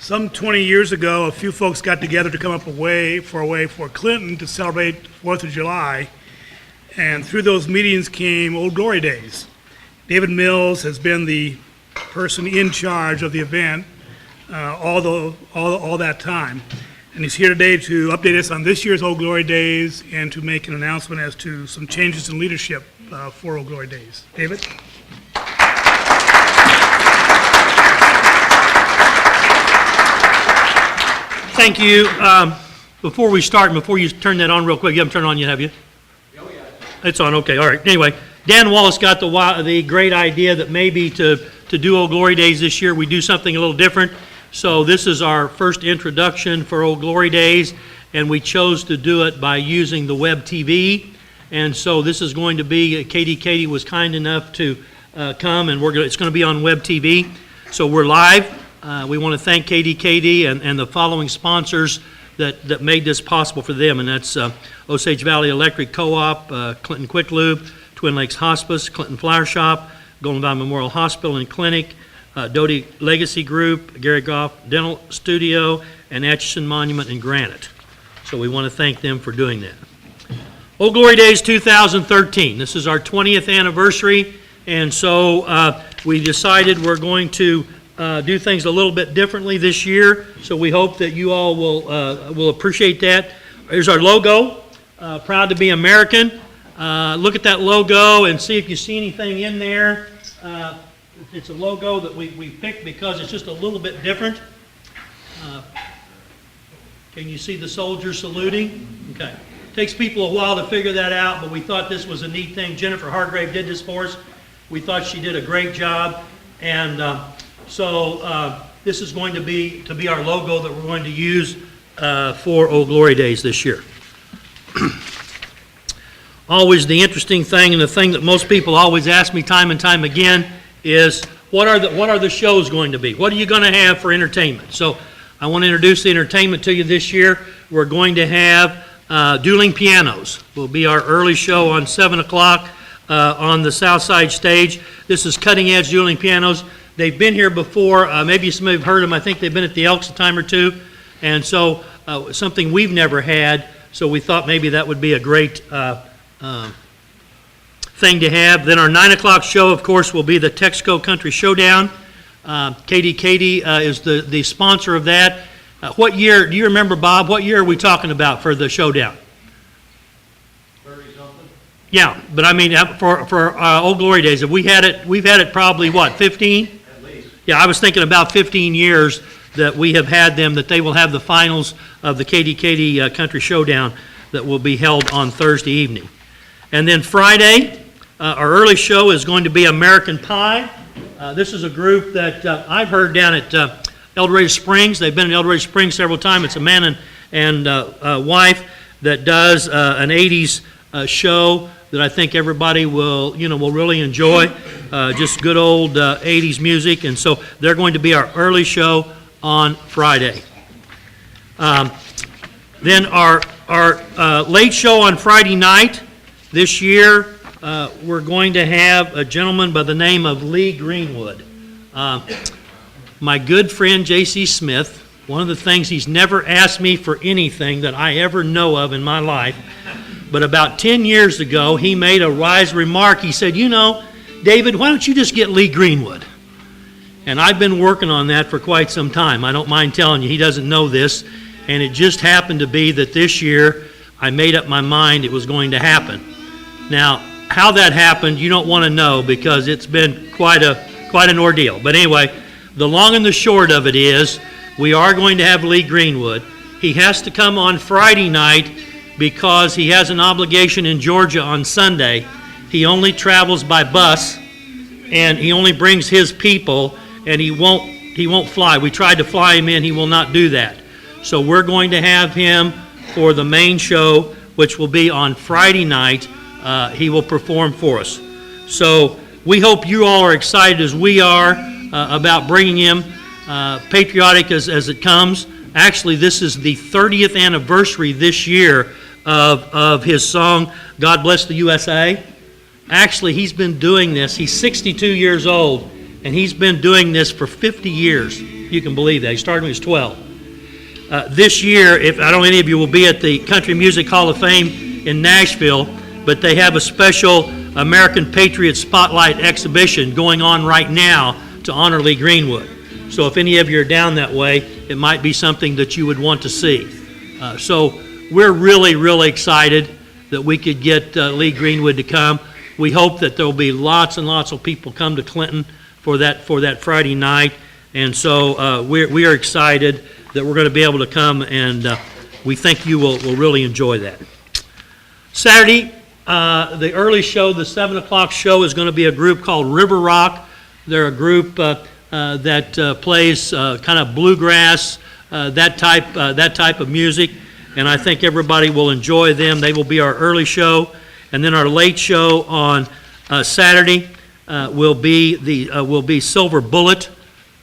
Some 20 years ago, a few folks got together to come up with a way for Clinton to celebrate 4th of July. And through those meetings came Old Glory Days. David Mills has been the person in charge of the event all that time. And he's here today to update us on this year's Old Glory Days and to make an announcement as to some changes in leadership for Old Glory Days. David? Thank you. Before we start, and before you turn that on real quick, you haven't turned it on yet, have you? Oh, yeah. It's on, okay, all right. Anyway, Dan Wallace got the great idea that maybe to do Old Glory Days this year, we do something a little different. So this is our first introduction for Old Glory Days, and we chose to do it by using the web TV. And so this is going to be, Katie was kind enough to come, and it's going to be on web TV. So we're live. We want to thank Katie and the following sponsors that made this possible for them, and that's Osage Valley Electric Co-op, Clinton Quick Lube, Twin Lakes Hospice, Clinton Flower Shop, Golden Valley Memorial Hospital and Clinic, Doty Legacy Group, Gary Goff Dental Studio, and Atchison Monument and Granite. So we want to thank them for doing that. Old Glory Days 2013. This is our 20th anniversary, and so we decided we're going to do things a little bit differently this year, so we hope that you all will appreciate that. Here's our logo, proud to be American. Look at that logo and see if you see anything in there. It's a logo that we picked because it's just a little bit different. Can you see the soldiers saluting? Okay. Takes people a while to figure that out, but we thought this was a neat thing. Jennifer Hargrave did this for us. We thought she did a great job, and so this is going to be our logo that we're going to use for Old Glory Days this year. Always the interesting thing, and the thing that most people always ask me time and time again, is what are the shows going to be? What are you going to have for entertainment? So I want to introduce the entertainment to you this year. We're going to have dueling pianos. Will be our early show on 7 o'clock on the South Side stage. This is cutting edge dueling pianos. They've been here before. Maybe some of you have heard them. I think they've been at the Elks a time or two. And so something we've never had. So we thought maybe that would be a great thing to have. Then our 9 o'clock show, of course, will be the Texaco Country Showdown. Katie is the sponsor of that. What year, do you remember, Bob, what year are we talking about for the showdown? 30-something? Yeah, but I mean, for Old Glory Days, have we've had it probably, what, 15? Yeah, I was thinking about 15 years that we have had them, that they will have the finals of the Katie Country Showdown that will be held on Thursday evening. And then Friday, our early show is going to be American Pie. This is a group that I've heard down at El Dorado Springs. They've been in El Dorado Springs several times. It's a man and wife that does an 80s show that I think everybody will really enjoy. Just good old 80s music, and so they're going to be our early show on Friday. Then our late show on Friday night this year, we're going to have a gentleman by the name of Lee Greenwood. My good friend J.C. Smith, one of the things he's never asked me for anything that I ever know of in my life, but about 10 years ago, he made a wise remark. He said, David, why don't you just get Lee Greenwood? And I've been working on that for quite some time. I don't mind telling you, he doesn't know this. And it just happened to be that this year, I made up my mind it was going to happen. Now, how that happened, you don't want to know because it's been quite an ordeal. But anyway, the long and the short of it is, we are going to have Lee Greenwood. He has to come on Friday night because he has an obligation in Georgia on Sunday. He only travels by bus, and he only brings his people, and he won't fly. We tried to fly him in. He will not do that. So we're going to have him for the main show, which will be on Friday night. He will perform for us. So we hope you all are excited as we are about bringing him, patriotic as it comes. Actually, this is the 30th anniversary this year of his song, God Bless the USA. Actually, he's been doing this. He's 62 years old, and he's been doing this for 50 years. You can believe that. He started when he was 12. This year, if I don't know any of you will be at the Country Music Hall of Fame in Nashville, but they have a special American Patriot Spotlight exhibition going on right now to honor Lee Greenwood. So if any of you are down that way, it might be something that you would want to see. So we're really, really excited that we could get Lee Greenwood to come. We hope that there will be lots and lots of people come to Clinton for that Friday night. And so we are excited that we're going to be able to come, and we think you will really enjoy that. Saturday, the early show, the 7 o'clock show, is going to be a group called River Rock. They're a group that plays kind of bluegrass, that type of music, and I think everybody will enjoy them. They will be our early show, and then our late show on Saturday will be Silver Bullet,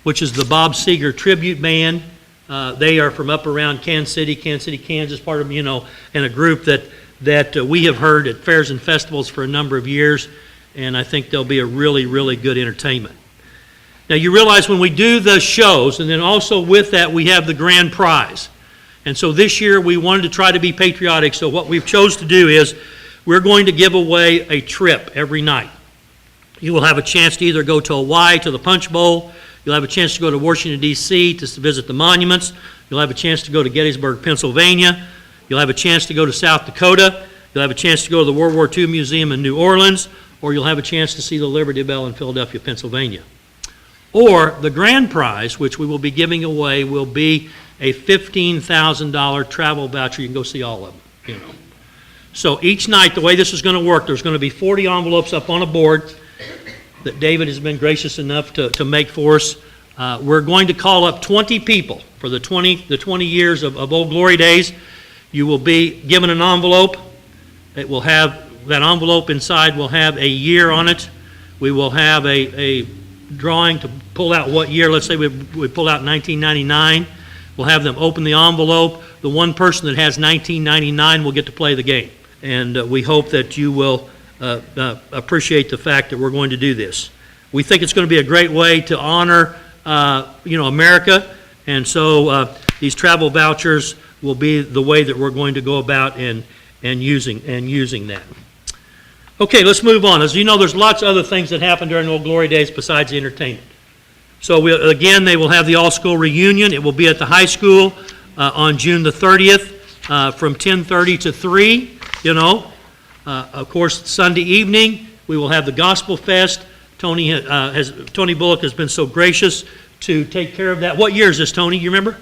which is the Bob Seger tribute band. They are from up around Kansas City, Kansas, part of, and a group that we have heard at fairs and festivals for a number of years, and I think they'll be a really, really good entertainment. Now, you realize when we do the shows, and then also with that, we have the grand prize. And so this year, we wanted to try to be patriotic, so what we've chose to do is we're going to give away a trip every night. You will have a chance to either go to Hawaii, to the Punch Bowl. You'll have a chance to go to Washington, D.C. to visit the monuments. You'll have a chance to go to Gettysburg, Pennsylvania. You'll have a chance to go to South Dakota. You'll have a chance to go to the World War II Museum in New Orleans, or you'll have a chance to see the Liberty Bell in Philadelphia, Pennsylvania. Or the grand prize, which we will be giving away, will be a $15,000 travel voucher. You can go see all of them, So each night, the way this is going to work, there's going to be 40 envelopes up on a board that David has been gracious enough to make for us. We're going to call up 20 people for the 20 years of Old Glory Days. You will be given an envelope. It will have, that envelope inside will have a year on it. We will have a drawing to pull out what year. Let's say we pull out 1999. We'll have them open the envelope. The one person that has 1999 will get to play the game. And we hope that you will appreciate the fact that we're going to do this. We think it's going to be a great way to honor, America. And so these travel vouchers will be the way that we're going to go about and using that. Okay, let's move on. As you know, there's lots of other things that happen during Old Glory Days besides the entertainment. So again, they will have the all-school reunion. It will be at the high school on June the 30th from 10:30 to 3. Of course, Sunday evening we will have the Gospel Fest. Tony Bullock has been so gracious to take care of that. What year is this, Tony? You remember?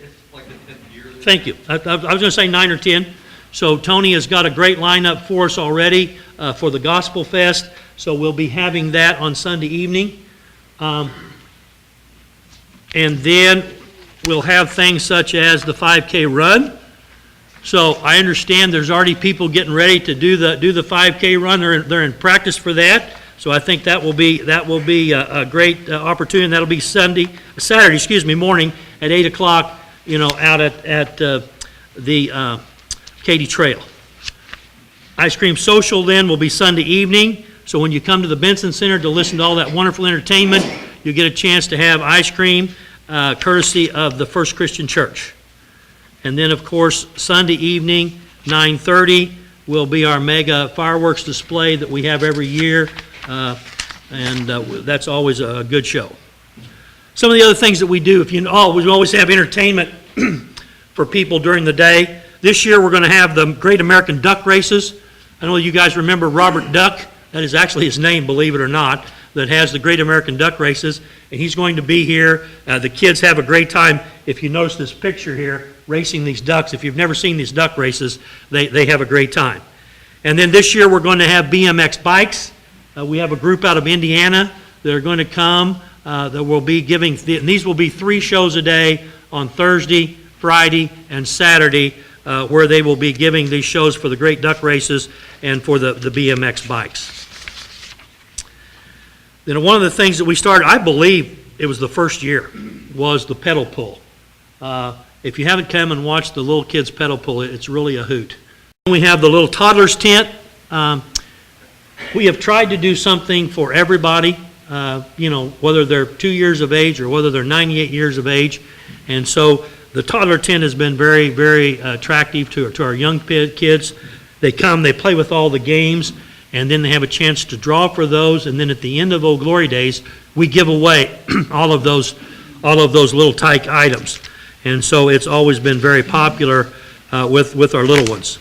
It's like the 10th year. Thank you. I was going to say 9 or 10. So Tony has got a great lineup for us already for the Gospel Fest. So we'll be having that on Sunday evening. And then we'll have things such as the 5K run. So I understand there's already people getting ready to do the 5K run. They're in practice for that. So I think that will be a great opportunity. That'll be Saturday morning at 8 o'clock. Out at the Katy Trail. Ice Cream Social then will be Sunday evening. So when you come to the Benson Center to listen to all that wonderful entertainment, you get a chance to have ice cream courtesy of the First Christian Church. And then, of course, Sunday evening, 9:30, will be our mega fireworks display that we have every year, and that's always a good show. Some of the other things that we do, we always have entertainment for people during the day. This year, we're going to have the Great American Duck Races. I know you guys remember Robert Duck. That is actually his name, believe it or not, that has the Great American Duck Races, and he's going to be here. The kids have a great time. If you notice this picture here, racing these ducks, if you've never seen these duck races, they have a great time. And then this year we're going to have BMX bikes. We have a group out of Indiana that are going to come that will be giving, and these will be 3 shows a day on Thursday, Friday, and Saturday, where they will be giving these shows for the Great Duck Races and for the BMX bikes. Then one of the things that we started, I believe it was the first year, was the pedal pull. If you haven't come and watched the little kids pedal pull, it's really a hoot. We have the little toddlers tent. We have tried to do something for everybody, whether they're 2 years of age or whether they're 98 years of age. And so the toddler tent has been very, very attractive to our young kids. They come, they play with all the games, and then they have a chance to draw for those. And then at the end of Old Glory Days, we give away all of those little tyke items. And so it's always been very popular with our little ones.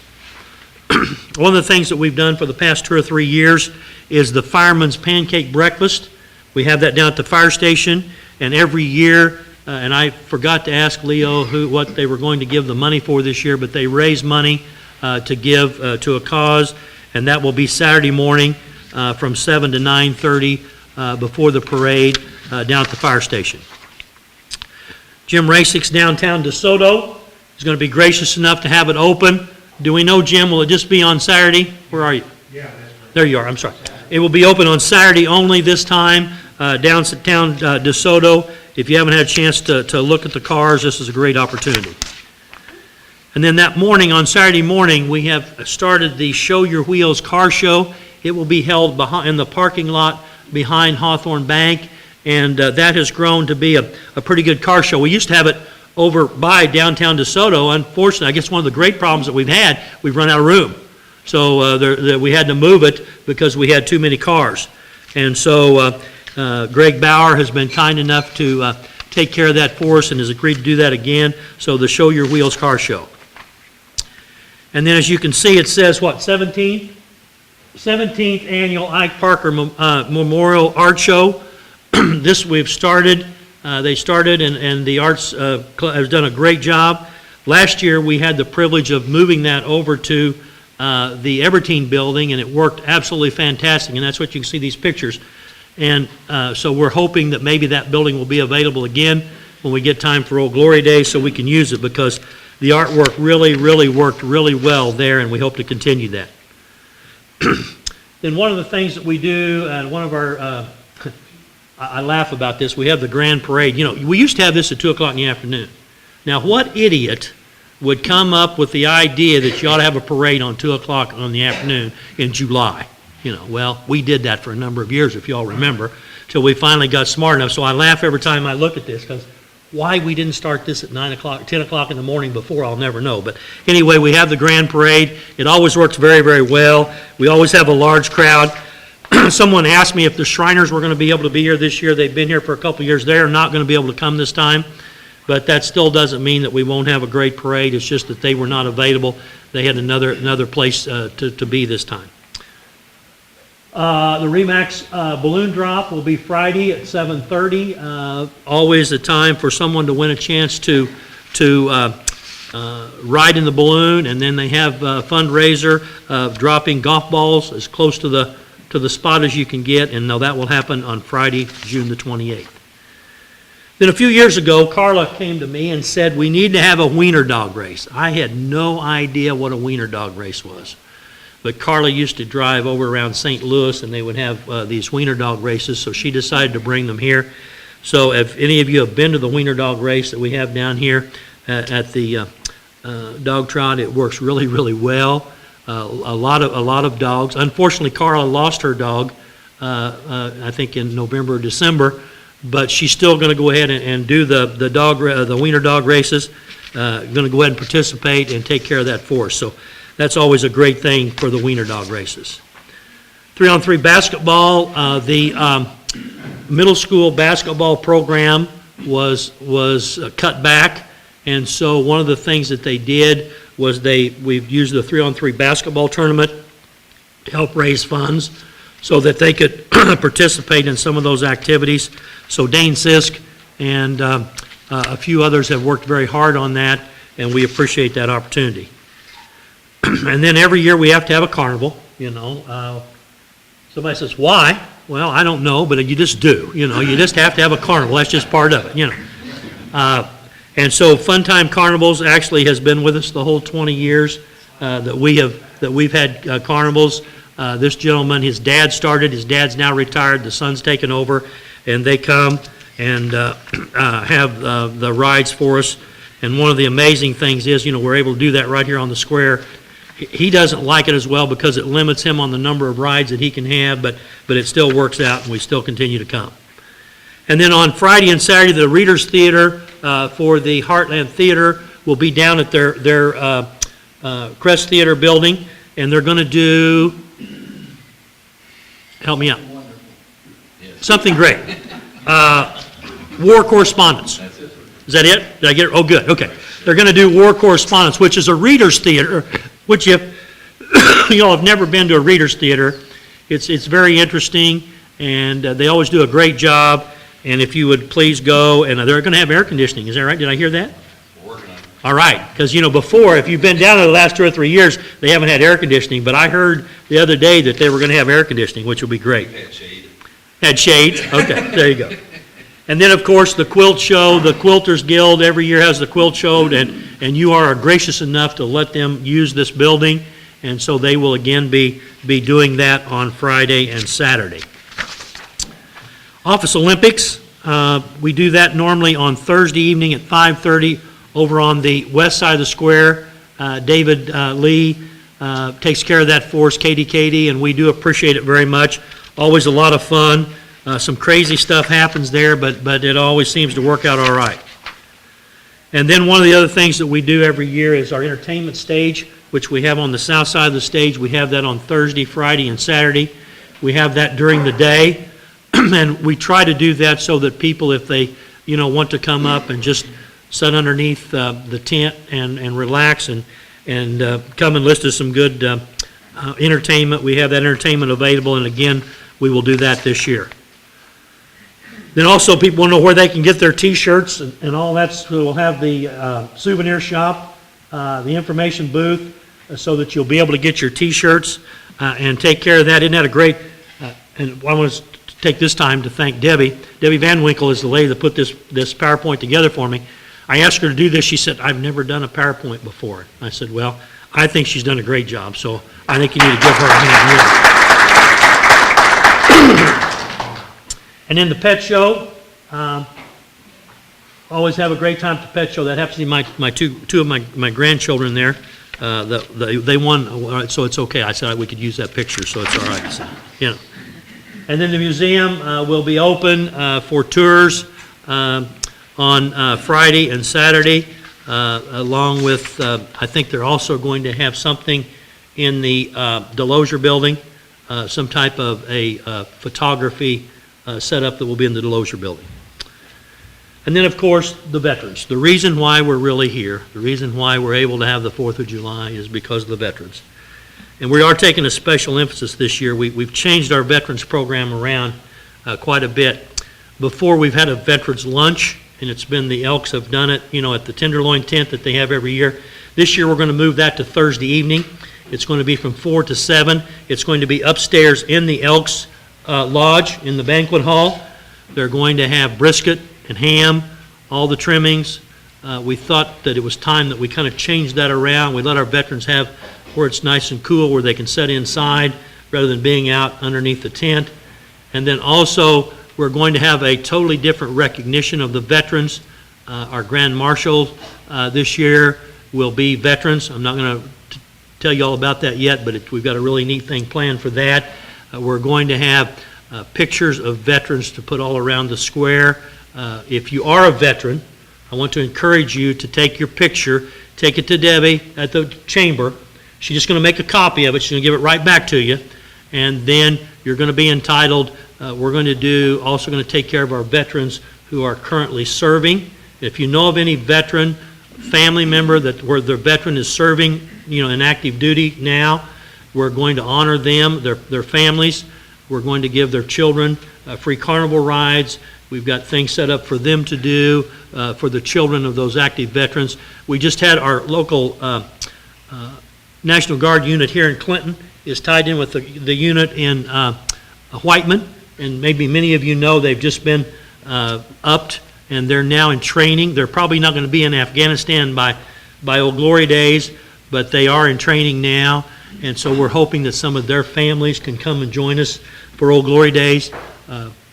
One of the things that we've done for the past 2 or 3 years is the Fireman's Pancake Breakfast. We have that down at the fire station, and every year, and I forgot to ask Leo what they were going to give the money for this year, but they raise money to give to a cause, and that will be Saturday morning from 7 to 9:30 before the parade down at the fire station. Jim Rasick's downtown DeSoto is going to be gracious enough to have it open. Do we know, Jim, will it just be on Saturday? Where are you? Yeah, that's right. There you are, I'm sorry. It will be open on Saturday only this time, downtown DeSoto. If you haven't had a chance to look at the cars, this is a great opportunity. And then that morning, on Saturday morning, we have started the Show Your Wheels car show. It will be held in the parking lot behind Hawthorne Bank, and that has grown to be a pretty good car show. We used to have it over by downtown DeSoto. Unfortunately, I guess one of the great problems that we've run out of room. So we had to move it because we had too many cars. And so Greg Bauer has been kind enough to take care of that for us and has agreed to do that again. So the Show Your Wheels car show. And then as you can see, it says what, 17th? 17th Annual Ike Parker Memorial Art Show. This we've started. They started, and the Arts Club has done a great job. Last year, we had the privilege of moving that over to the Evertine building, and it worked absolutely fantastic, and that's what you can see these pictures. And so we're hoping that maybe that building will be available again when we get time for Old Glory Day so we can use it, because the artwork really, really worked really well there, and we hope to continue that. Then one of the things that we do, and one of our I laugh about this. We have the grand parade. We used to have this at 2 o'clock in the afternoon. Now, what idiot would come up with the idea that you ought to have a parade on 2 o'clock in the afternoon in July? Well, we did that for a number of years, if you all remember, till we finally got smart enough. So I laugh every time I look at this, because why we didn't start this at 9 o'clock, 10 o'clock in the morning before, I'll never know. But anyway, we have the grand parade. It always works very, very well. We always have a large crowd. Someone asked me if the Shriners were going to be able to be here this year. They've been here for a couple of years. They're not going to be able to come this time, but that still doesn't mean that we won't have a great parade. It's just that they were not available. They had another place to be this time. The Remax balloon drop will be Friday at 7:30. Always a time for someone to win a chance to ride in the balloon, and then they have a fundraiser of dropping golf balls as close to the spot as you can get, and now that will happen on Friday, June the 28th. Then a few years ago, Carla came to me and said, we need to have a wiener dog race. I had no idea what a wiener dog race was. But Carla used to drive over around St. Louis, and they would have these wiener dog races, so she decided to bring them here. So if any of you have been to the wiener dog race that we have down here at the dog trot, it works really, really well. A lot of dogs. Unfortunately, Carla lost her dog, I think in November or December, but she's still going to go ahead and do the wiener dog races. Going to go ahead and participate and take care of that for us. So that's always a great thing for the wiener dog races. 3-on-3 basketball. The middle school basketball program was cut back, and so one of the things that they did was we've used the 3-on-3 basketball tournament to help raise funds so that they could participate in some of those activities. So Dane Sisk and a few others have worked very hard on that, and we appreciate that opportunity. And then every year we have to have a carnival, Somebody says, why? Well, I don't know, but you just do. You just have to have a carnival. That's just part of it, And so Fun Time Carnivals actually has been with us the whole 20 years that we've had carnivals. This gentleman, his dad started. His dad's now retired. The son's taken over, and they come and have the rides for us. And one of the amazing things is, we're able to do that right here on the square he doesn't like it as well because it limits him on the number of rides that he can have, but it still works out, and we still continue to come. And then on Friday and Saturday, the Readers Theater for the Heartland Theater will be down at their Crest Theater building, and they're going to do, help me out, something great. War Correspondence. Is that it? Did I get it? Oh, good, okay. They're going to do War Correspondence, which is a Readers Theater, which if you all have never been to a Readers Theater, it's very interesting, and they always do a great job. And if you would please go, and they're going to have air conditioning. Is that right? Did I hear that? We're working on it. All right, because, before, if you've been down there the last 2 or 3 years, they haven't had air conditioning, but I heard the other day that they were going to have air conditioning, which will be great. We had shade. Had shades? Okay, there you go. And then, of course, the quilt show, the Quilters Guild every year has the quilt show, and you are gracious enough to let them use this building, and so they will again be doing that on Friday and Saturday. Office Olympics, we do that normally on Thursday evening at 5:30 over on the west side of the square. David Lee takes care of that for us, Katie, and we do appreciate it very much. Always a lot of fun. Some crazy stuff happens there, but it always seems to work out all right. And then one of the other things that we do every year is our entertainment stage, which we have on the south side of the stage. We have that on Thursday, Friday, and Saturday. We have that during the day. And we try to do that so that people, if they, want to come up and just sit underneath the tent and relax and come and listen to some good entertainment. We have that entertainment available, and again, we will do that this year. Then also, people want to know where they can get their T-shirts and all that. So we'll have the souvenir shop, the information booth, so that you'll be able to get your T-shirts and take care of that. Isn't that a great? And I want to take this time to thank Debbie. Debbie Van Winkle is the lady that put this PowerPoint together for me. I asked her to do this. She said, "I've never done a PowerPoint before." I said, "Well, I think she's done a great job, so I think you need to give her a hand." And then the pet show. Always have a great time at the pet show. That happens to be my two of my grandchildren there. They won, so it's okay. I said we could use that picture, so it's all right. So, And then the museum will be open for tours on Friday and Saturday, along with, I think they're also going to have something in the Delosier building, some type of a photography setup that will be in the Delosier building. And then, of course, the veterans. The reason why we're really here, the reason why we're able to have the 4th of July is because of the veterans. And we are taking a special emphasis this year. We've changed our veterans program around quite a bit. Before, we've had a veterans lunch, and it's been the Elks have done it, at the Tenderloin tent that they have every year. This year, we're going to move that to Thursday evening. It's going to be from 4 to 7. It's going to be upstairs in the Elks Lodge in the banquet hall. They're going to have brisket and ham, all the trimmings. We thought that it was time that we kind of changed that around. We let our veterans have where it's nice and cool, where they can sit inside rather than being out underneath the tent. And then also, we're going to have a totally different recognition of the veterans. Our Grand Marshal this year will be veterans. I'm not going to tell you all about that yet, but we've got a really neat thing planned for that. We're going to have pictures of veterans to put all around the square. If you are a veteran, I want to encourage you to take your picture, take it to Debbie at the chamber. She's just going to make a copy of it. She's going to give it right back to you. And then you're going to be entitled, we're going to also going to take care of our veterans who are currently serving. If you know of any veteran, family member where their veteran is serving, in active duty now, we're going to honor them, their families. We're going to give their children free carnival rides. We've got things set up for them to do for the children of those active veterans. We just had our local National Guard unit here in Clinton is tied in with the unit in Whiteman, and maybe many of you know they've just been upped, and they're now in training. They're probably not going to be in Afghanistan by Old Glory days, but they are in training now, and so we're hoping that some of their families can come and join us for Old Glory days.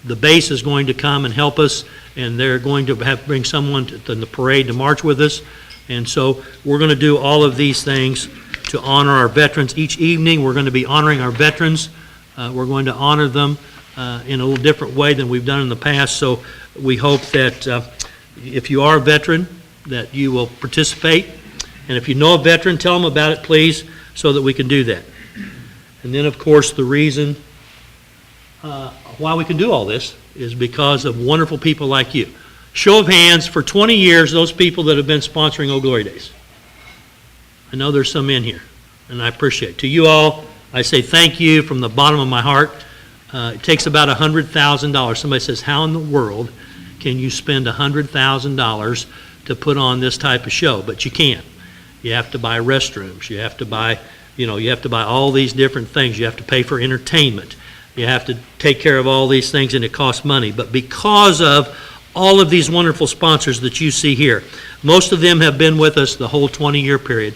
The base is going to come and help us, and they're going to bring someone to the parade to march with us, and so we're going to do all of these things to honor our veterans. Each evening, we're going to be honoring our veterans. We're going to honor them in a little different way than we've done in the past. So we hope that if you are a veteran, that you will participate. And if you know a veteran, tell them about it, please, so that we can do that. And then, of course, the reason why we can do all this is because of wonderful people like you. Show of hands, for 20 years, those people that have been sponsoring Old Glory Days. I know there's some in here, and I appreciate it. To you all, I say thank you from the bottom of my heart. It takes about $100,000. Somebody says, how in the world can you spend $100,000 to put on this type of show? But you can. You have to buy restrooms. You have to buy, you have to buy all these different things. You have to pay for entertainment. You have to take care of all these things, and it costs money. But because of all of these wonderful sponsors that you see here, most of them have been with us the whole 20-year period.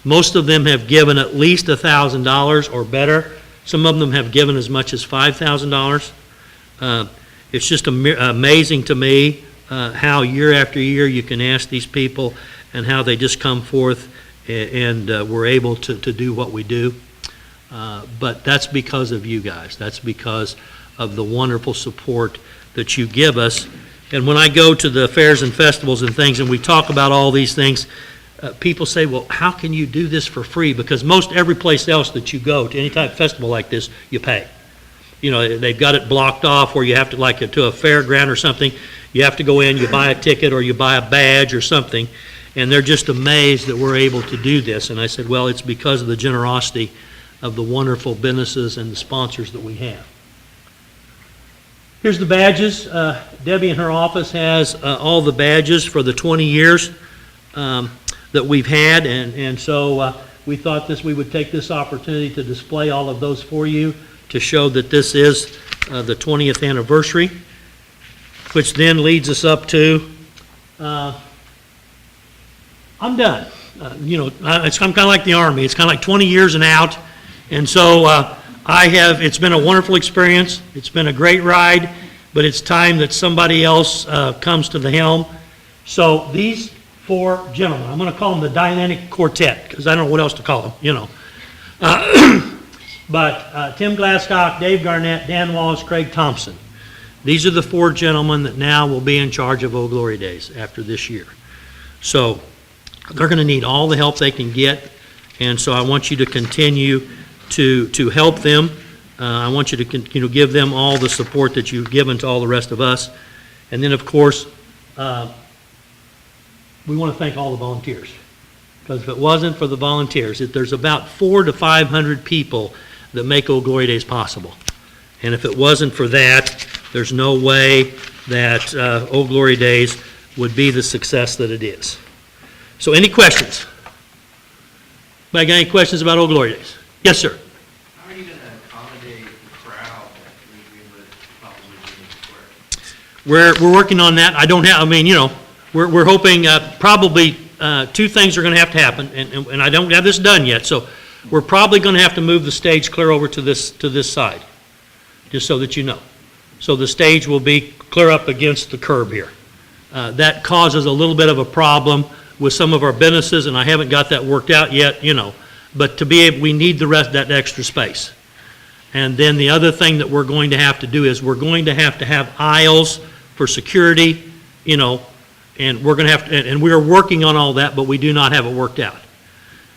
Most of them have given at least $1,000 or better. Some of them have given as much as $5,000. It's just amazing to me how year after year you can ask these people and how they just come forth and we're able to do what we do. But that's because of you guys. That's because of the wonderful support that you give us. And when I go to the fairs and festivals and things and we talk about all these things, people say, well, how can you do this for free? Because most every place else that you go to, any type of festival like this, you pay. They've got it blocked off where you have to, like to a fairground or something, you have to go in, you buy a ticket or you buy a badge or something, and they're just amazed that we're able to do this. And I said, well, it's because of the generosity of the wonderful businesses and the sponsors that we have. Here's the badges. Debbie in her office has all the badges for the 20 years that we've had, and so we thought we would take this opportunity to display all of those for you to show that this is the 20th anniversary, which then leads us up to, I'm done. I'm kind of like the Army. It's kind of like 20 years and out, and so it's been a wonderful experience. It's been a great ride, but it's time that somebody else comes to the helm. So these four gentlemen, I'm going to call them the Dynamic Quartet, because I don't know what else to call them, But Tim Glasscock, Dave Garnett, Dan Wallace, Craig Thompson. These are the four gentlemen that now will be in charge of Old Glory Days after this year. So they're going to need all the help they can get, and so I want you to continue to help them. I want you to give them all the support that you've given to all the rest of us. And then, of course, we want to thank all the volunteers, because if it wasn't for the volunteers, there's about 400 to 500 people that make Old Glory Days possible. And if it wasn't for that, there's no way that Old Glory Days would be the success that it is. So any questions? Anybody got any questions about Old Glory Days? Yes, sir. How are you going to accommodate the crowd that we would probably be in the square? We're working on that. We're hoping probably two things are going to happen, and I don't have this done yet, so we're probably going to have to move the stage clear over to this side, just so that you know. So the stage will be clear up against the curb here. That causes a little bit of a problem with some of our businesses, and I haven't got that worked out yet, but to be able, we need that extra space. And then the other thing that we're going to have to do is we're going to have aisles for security, and we're going to have to, and we're working on all that, but we do not have it worked out.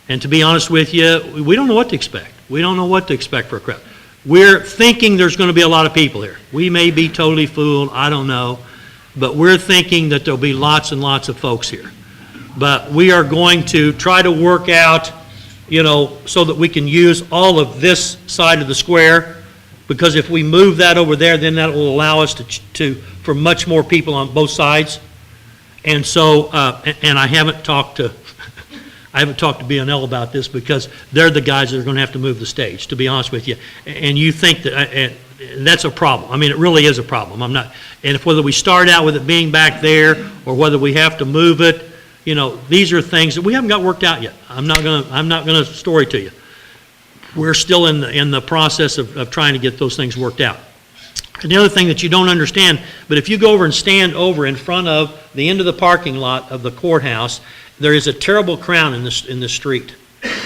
And to be honest with you, we don't know what to expect. We don't know what to expect for a crowd. We're thinking there's going to be a lot of people here. We may be totally fooled, I don't know, but we're thinking that there'll be lots and lots of folks here. But we are going to try to work out, so that we can use all of this side of the square, because if we move that over there, then that will allow us for much more people on both sides. And so, and I haven't talked to B&L about this, because they're the guys that are going to have to move the stage, to be honest with you. And you think that, and that's a problem. I mean, it really is a problem. Whether we start out with it being back there, or whether we have to move it, these are things that we haven't got worked out yet. I'm not gonna story to you. We're still in the process of trying to get those things worked out. And the other thing that you don't understand, but if you go over and stand over in front of the end of the parking lot of the courthouse, there is a terrible crowd in the street.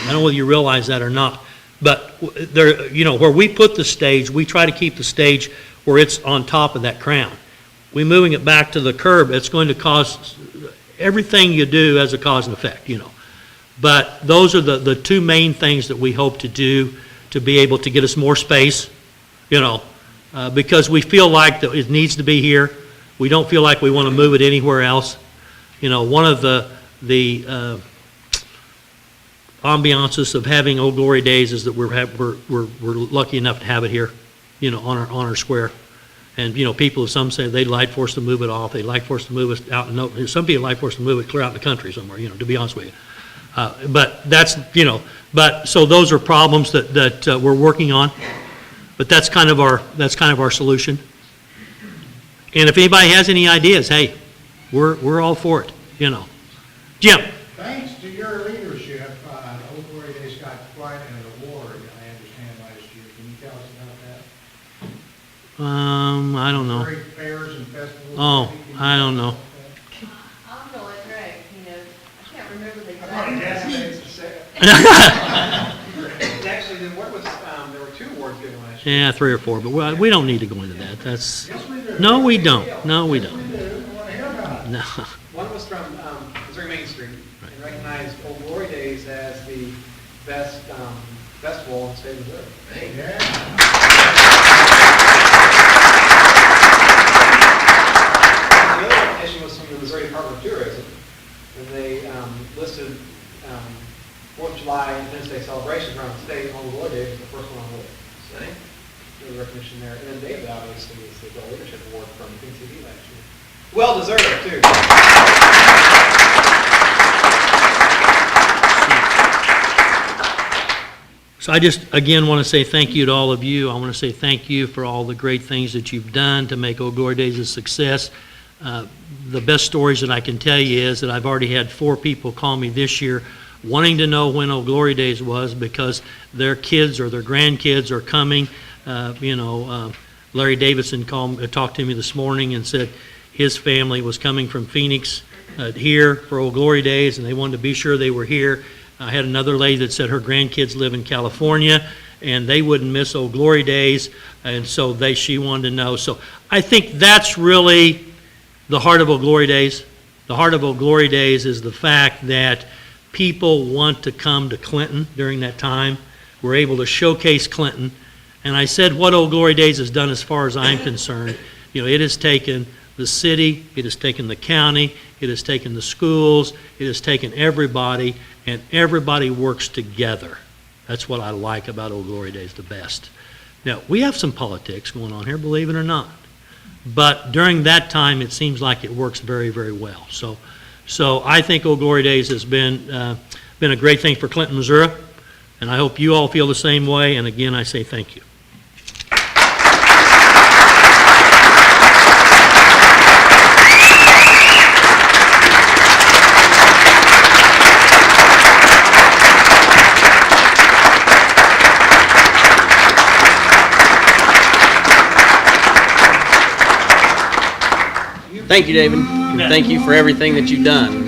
I don't know whether you realize that or not. But there, you know, where we put the stage, we try to keep the stage where it's on top of that crown. We moving it back to the curb, it's going to cause, everything you do has a cause and effect, you know. But those are the two main things that we hope to do to be able to get us more space, you know, because we feel like that it needs to be here. We don't feel like we want to move it anywhere else. You know, one of the ambiances of having Old Glory Days is that we're lucky enough to have it here, you know, on our square. And, you know, people, some say they'd like for us to move it off. They'd like for us to move us out. Some people like for us to move it clear out in the country somewhere, you know, to be honest with you. But that's, you know, but so those are problems that we're working on. But that's kind of our solution. And if anybody has any ideas, hey, we're all for it, you know. Jim. Thanks to your leadership, Old Glory Days got quite an award, I understand, last year. Can you tell us about that? I don't know. Great fairs and festivals. Oh, I don't know. I'm going Greg, you know, I can't remember the I thought exact. Jesse used to say it. Actually, then what was, there were 2 awards given last year. Yeah, 3 or 4, but we don't need to go into that. That's, Yes, we do. no, we don't. No, we don't. We do. I want to hear about it. No. One was from Missouri Main Street, and recognized Old Glory Days as the best festival in the state of Missouri. Yeah. The other recognition was from the Missouri Department of Tourism, and they listed 4th of July Independence Day celebrations around the state, and Old Glory Days was the first one on the list. So, there was recognition there. And then David, obviously, is the Leadership Award from PTV last year. Well deserved, too. So I just, again, want to say thank you to all of you. I want to say thank you for all the great things that you've done to make Old Glory Days a success. The best stories that I can tell you is that I've already had 4 people call me this year wanting to know when Old Glory Days was because their kids or their grandkids are coming. Larry Davidson talked to me this morning and said his family was coming from Phoenix here for Old Glory Days, and they wanted to be sure they were here. I had another lady that said her grandkids live in California, and they wouldn't miss Old Glory Days, and so she wanted to know. So I think that's really the heart of Old Glory Days. The heart of Old Glory Days is the fact that people want to come to Clinton during that time. We're able to showcase Clinton. And I said what Old Glory Days has done as far as I'm concerned. You know, it has taken the city, it has taken the county, it has taken the schools, it has taken everybody, and everybody works together. That's what I like about Old Glory Days the best. Now, we have some politics going on here, believe it or not. But during that time, it seems like it works very, very well. So I think Old Glory Days has been a great thing for Clinton, Missouri, and I hope you all feel the same way. And again, I say thank you. Thank you, David. And thank you for everything that you've done.